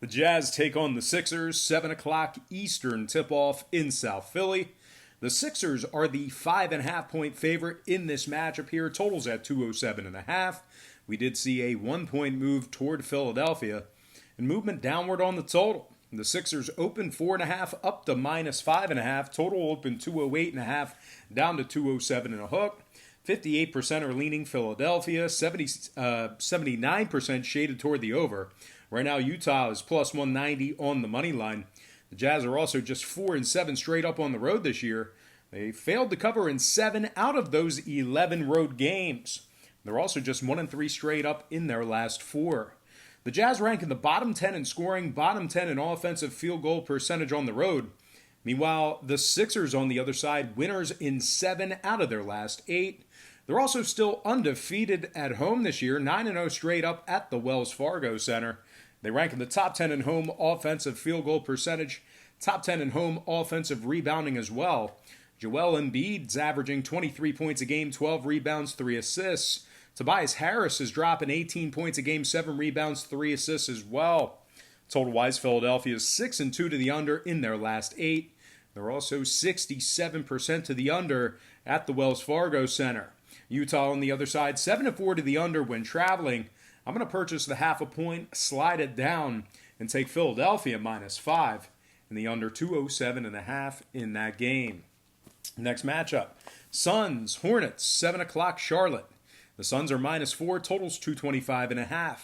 The Jazz take on the Sixers, 7 o'clock Eastern tip-off in South Philly. The Sixers are the 5.5-point favorite in this matchup here. Totals at 207.5. We did see a 1-point move toward Philadelphia and movement downward on the total. The Sixers open 4.5 up to minus 5.5. Total open 208.5 down to 207 and a hook. 58% are leaning Philadelphia. 79% shaded toward the over. Right now, Utah is plus 190 on the money line. The Jazz are also just 4-7 straight up on the road this year. They failed to cover in 7 out of those 11 road games. They're also just 1-3 straight up in their last 4. The Jazz rank in the bottom 10 in scoring, bottom 10 in offensive field goal percentage on the road. Meanwhile, the Sixers on the other side, winners in 7 out of their last 8. They're also still undefeated at home this year, 9-0 straight up at the Wells Fargo Center. They rank in the top 10 in home offensive field goal percentage, top 10 in home offensive rebounding as well. Joel Embiid's averaging 23 points a game, 12 rebounds, 3 assists. Tobias Harris is dropping 18 points a game, 7 rebounds, 3 assists as well. Total-wise, Philadelphia is 6-2 to the under in their last 8. They're also 67% to the under at the Wells Fargo Center. Utah on the other side, 7-4 to the under when traveling. I'm going to purchase the half a point, slide it down, and take Philadelphia minus 5 and the under 207.5 in that game. Next matchup, Suns, Hornets, 7 o'clock Charlotte. The Suns are minus 4, totals 225.5.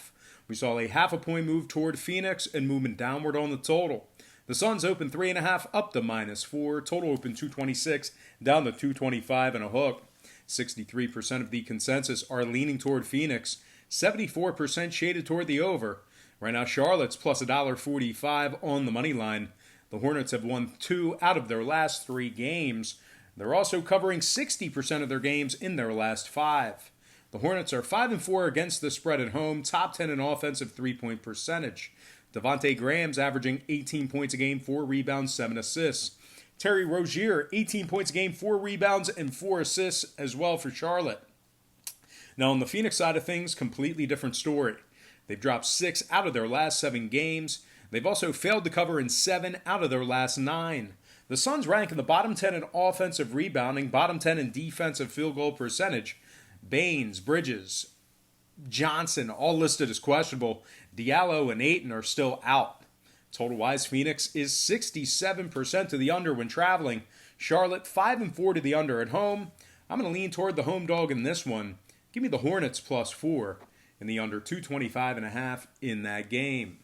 We saw a half a point move toward Phoenix and movement downward on the total. The Suns open 3.5 up to minus 4, total open 226 down to 225 and a hook. 63% of the consensus are leaning toward Phoenix, 74% shaded toward the over. Right now, Charlotte's plus $1.45 on the money line. The Hornets have won 2 out of their last 3 games. They're also covering 60% of their games in their last 5. The Hornets are 5-4 against the spread at home, top 10 in offensive three-point percentage. Devontae Graham's averaging 18 points a game, 4 rebounds, 7 assists. Terry Rozier, 18 points a game, 4 rebounds, and 4 assists as well for Charlotte. Now, on the Phoenix side of things, completely different story. They've dropped 6 out of their last 7 games. They've also failed to cover in 7 out of their last 9. The Suns rank in the bottom 10 in offensive rebounding, bottom 10 in defensive field goal percentage. Baines, Bridges, Johnson, all listed as questionable. Diallo and Ayton are still out. Total-wise, Phoenix is 67% to the under when traveling. Charlotte, 5-4 to the under at home. I'm going to lean toward the home dog in this one. Give me the Hornets plus 4 and the under 225.5 in that game.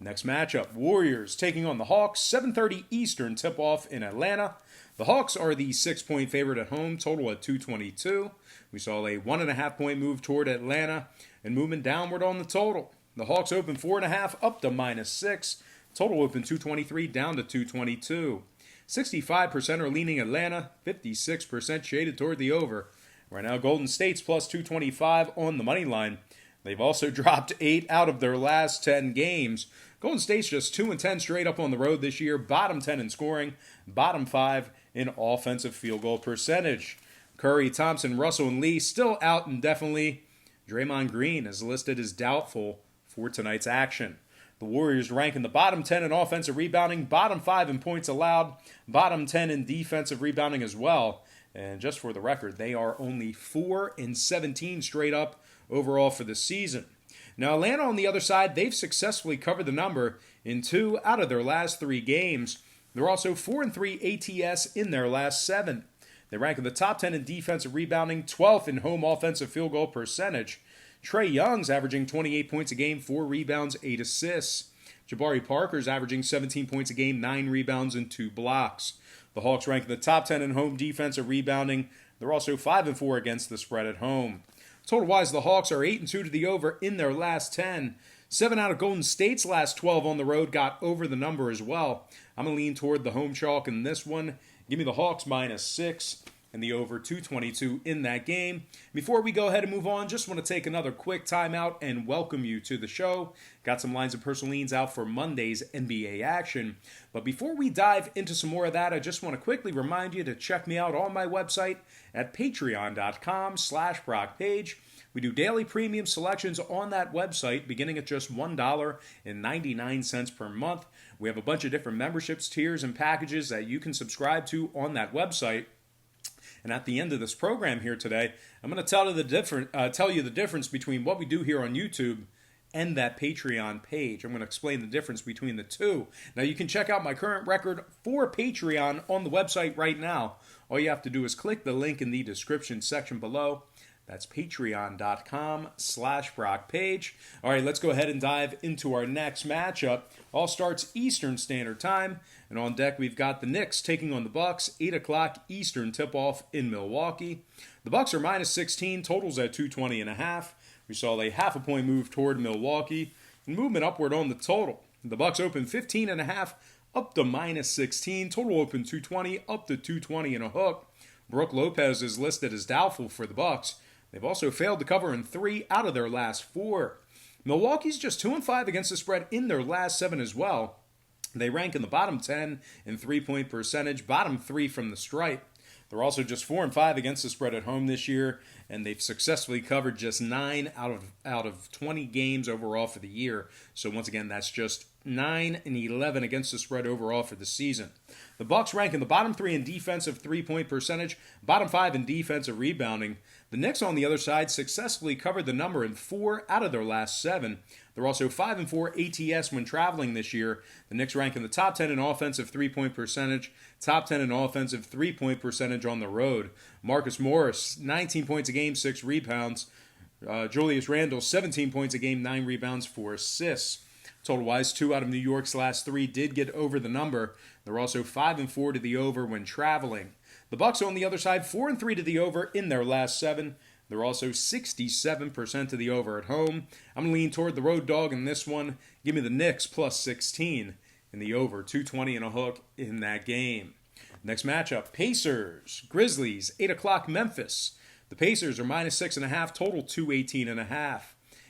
Next matchup, Warriors taking on the Hawks, 7:30 Eastern tip-off in Atlanta. The Hawks are the 6-point favorite at home, total at 222. We saw a 1.5-point move toward Atlanta and movement downward on the total. The Hawks open 4.5 up to minus 6. Total open 223 down to 222. 65% are leaning Atlanta, 56% shaded toward the over. Right now, Golden State's plus 225 on the money line. They've also dropped 8 out of their last 10 games. Golden State's just 2-10 straight up on the road this year, bottom 10 in scoring, bottom 5 in offensive field goal percentage. Curry, Thompson, Russell, and Lee still out indefinitely. Draymond Green is listed as doubtful for tonight's action. The Warriors rank in the bottom 10 in offensive rebounding, bottom 5 in points allowed, bottom 10 in defensive rebounding as well. And just for the record, they are only 4-17 straight up overall for the season. Now, Atlanta on the other side, they've successfully covered the number in 2 out of their last 3 games. They're also 4-3 ATS in their last 7. They rank in the top 10 in defensive rebounding, 12th in home offensive field goal percentage. Trae Young's averaging 28 points a game, 4 rebounds, 8 assists. Jabari Parker's averaging 17 points a game, 9 rebounds, and 2 blocks. The Hawks rank in the top 10 in home defensive rebounding. They're also 5-4 against the spread at home. Total-wise, the Hawks are 8-2 to the over in their last 10. 7 out of Golden State's last 12 on the road got over the number as well. I'm going to lean toward the home chalk in this one. Give me the Hawks minus 6 and the over 222 in that game. Before we go ahead and move on, just want to take another quick timeout and welcome you to the show. Got some lines of personal leans out for Monday's NBA action. But before we dive into some more of that, I just want to quickly remind you to check me out on my website at patreon.com/BrockPage, We do daily premium selections on that website beginning at just $1.99 per month. We have a bunch of different memberships, tiers, and packages that you can subscribe to on that website. And at the end of this program here today, I'm going to tell you the difference between what we do here on YouTube and that Patreon page. I'm going to explain the difference between the two. Now, you can check out my current record for Patreon on the website right now. All you have to do is click the link in the description section below. That's patreon.com/BrockPage. All right, let's go ahead and dive into our next matchup. All starts Eastern Standard Time. And on deck, we've got the Knicks taking on the Bucks, 8 o'clock Eastern tip-off in Milwaukee. The Bucks are minus 16, totals at 220.5. We saw a half a point move toward Milwaukee and movement upward on the total. The Bucks open 15.5 up to minus 16. Total open 220 up to 220 and a hook. Brook Lopez is listed as doubtful for the Bucks. They've also failed to cover in 3 out of their last 4. Milwaukee's just 2-5 against the spread in their last 7 as well. They rank in the bottom 10 in three-point percentage, bottom 3 from the stripe. They're also just 4-5 against the spread at home this year, and they've successfully covered just 9 out of 20 games overall for the year. So once again, that's just 9 and 11 against the spread overall for the season. The Bucks rank in the bottom 3 in defensive three-point percentage, bottom 5 in defensive rebounding. The Knicks, on the other side, successfully covered the number in 4 out of their last 7. They're also 5-4 ATS when traveling this year. The Knicks rank in the top 10 in offensive three-point percentage, top 10 in offensive three-point percentage on the road. Marcus Morris, 19 points a game, 6 rebounds. Julius Randle, 17 points a game, 9 rebounds, 4 assists. Total-wise, 2 out of New York's last 3 did get over the number. They're also 5-4 to the over when traveling. The Bucks, on the other side, 4-3 to the over in their last 7. They're also 67% to the over at home. I'm going to lean toward the road dog in this one. Give me the Knicks plus 16 in the over, 220 and a hook in that game. Next matchup, Pacers, Grizzlies, 8 o'clock Memphis. The Pacers are minus 6.5, total 218.5.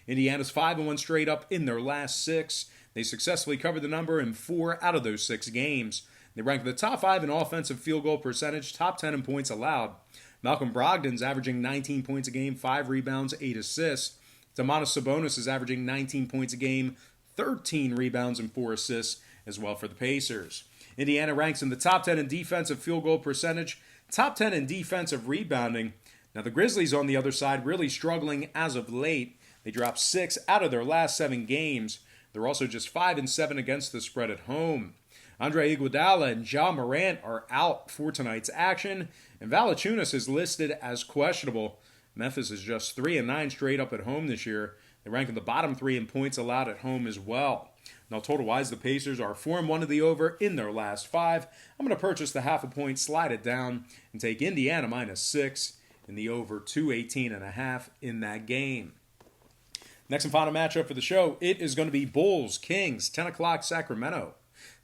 Indiana's 5-1 straight up in their last 6. They successfully covered the number in 4 out of those 6 games. They rank in the top 5 in offensive field goal percentage, top 10 in points allowed. Malcolm Brogdon's averaging 19 points a game, 5 rebounds, 8 assists. Domantas Sabonis is averaging 19 points a game, 13 rebounds, and 4 assists as well for the Pacers. Indiana ranks in the top 10 in defensive field goal percentage, top 10 in defensive rebounding. Now the Grizzlies on the other side really struggling as of late. They dropped 6 out of their last 7 games. They're also just 5-7 against the spread at home. Andre Iguodala and Ja Morant are out for tonight's action, and Valanciunas is listed as questionable. Memphis is just 3-9 straight up at home this year. They rank in the bottom 3 in points allowed at home as well. Now, total-wise, the Pacers are 4-1 to the over in their last 5. I'm going to purchase the half a point, slide it down, and take Indiana minus 6 in the over, 218.5 in that game. Next and final matchup for the show, it is going to be Bulls, Kings, 10 o'clock Sacramento.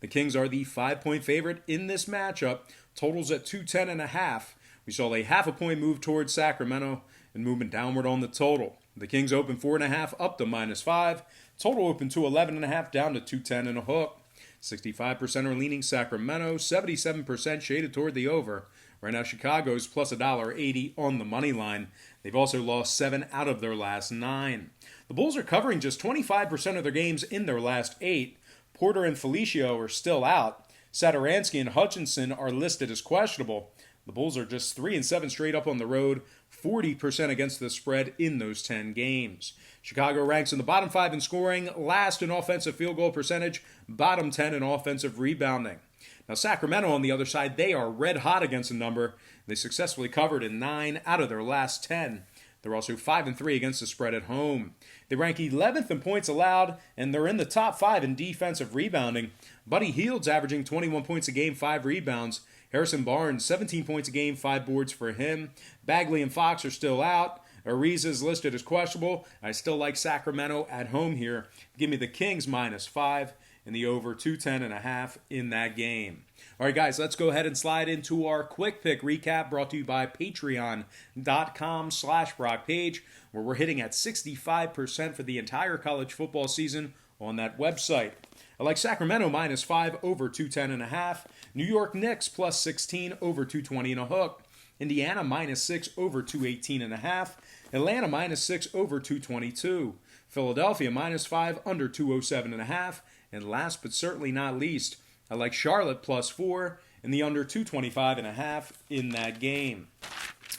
The Kings are the 5-point favorite in this matchup. Totals at 210.5. We saw a half a point move towards Sacramento and movement downward on the total. The Kings open 4.5 up to minus 5. Total open to 11.5 down to 210 and a hook. 65% are leaning Sacramento. 77% shaded toward the over. Right now, Chicago's plus $1.80 on the money line. They've also lost 7 out of their last 9. The Bulls are covering just 25% of their games in their last 8. Porter and Felicio are still out. Satoransky and Hutchinson are listed as questionable. The Bulls are just 3-7 straight up on the road, 40% against the spread in those 10 games. Chicago ranks in the bottom 5 in scoring, last in offensive field goal percentage, bottom 10 in offensive rebounding. Now, Sacramento, on the other side, they are red hot against the number. They successfully covered in 9 out of their last 10. They're also 5-3 against the spread at home. They rank 11th in points allowed, and they're in the top 5 in defensive rebounding. Buddy Hield's averaging 21 points a game, 5 rebounds. Harrison Barnes, 17 points a game, 5 boards for him. Bagley and Fox are still out. Ariza is listed as questionable. I still like Sacramento at home here. Give me the Kings minus 5 and the over 210.5 in that game. All right, guys, let's go ahead and slide into our quick pick recap brought to you by patreon.com/BrockPage, where we're hitting at 65% for the entire college football season on that website. I like Sacramento minus 5 over 210.5. New York Knicks plus 16 over 220 and a hook. Indiana -6 over 218.5. Atlanta -6 over 222. Philadelphia -5 under 207.5. And last but certainly not least, I like Charlotte +4 and the under 225.5 in that game.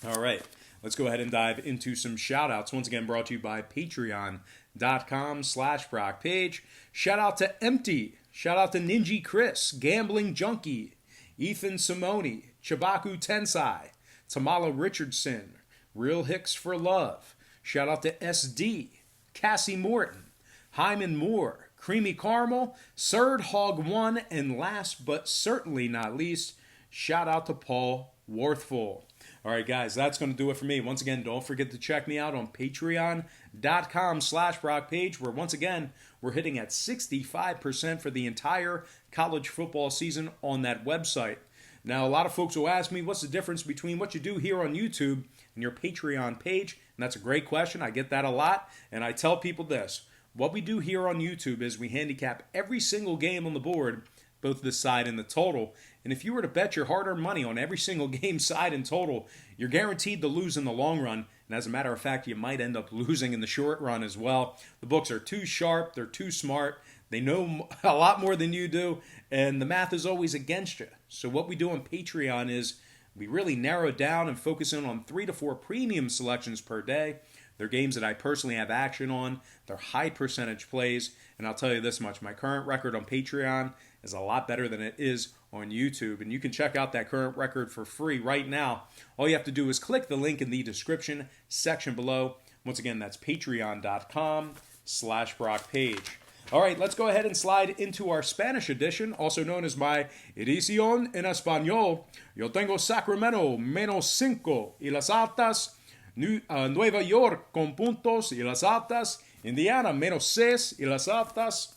All right, let's go ahead and dive into some shout-outs. Once again, brought to you by patreon.com/BrockPage. Shout out to Empty. Shout out to Ninja Chris, Gambling Junkie, Ethan Simone, Chibaku Tensai, Tamala Richardson, Real Hicks for Love. Shout out to SD, Cassie Morton, Hyman Moore, Creamy Caramel, Surd Hog 1, and last but certainly not least, shout out to Paul Worthful. All right, guys, that's going to do it for me. Once again, don't forget to check me out on patreon.com/BrockPage, where once again, we're hitting at 65% for the entire college football season on that website. Now, a lot of folks will ask me, what's the difference between what you do here on YouTube and your Patreon page? And that's a great question. I get that a lot. And I tell people this. What we do here on YouTube is we handicap every single game on the board, both the side and the total. And if you were to bet your hard-earned money on every single game, side and total, you're guaranteed to lose in the long run. And as a matter of fact, you might end up losing in the short run as well. The books are too sharp. They're too smart. They know a lot more than you do. And the math is always against you. So what we do on Patreon is we really narrow down and focus in on 3 to 4 premium selections per day. They're games that I personally have action on. They're high percentage plays. And I'll tell you this much. My current record on Patreon is a lot better than it is on YouTube. And you can check out that current record for free right now. All you have to do is click the link in the description section below. Once again, that's patreon.com/BrockPage. All right, let's go ahead and slide into our Spanish edition, also known as my edición en Español. Yo tengo Sacramento -5 y las altas. Nueva York con puntos y las altas. Indiana -6 y las altas.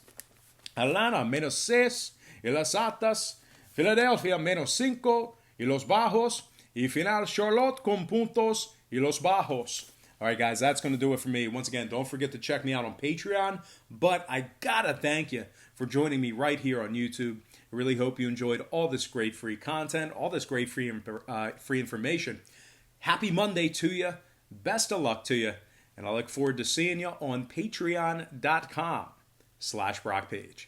Atlanta -6 y las altas. Philadelphia -5 y los bajos. Y final Charlotte con puntos y los bajos. All right, guys, that's going to do it for me. Once again, don't forget to check me out on Patreon. But I got to thank you for joining me right here on YouTube. I really hope you enjoyed all this great free content, all this great free information. Happy Monday to you. Best of luck to you. And I look forward to seeing you on patreon.com/BrockPage.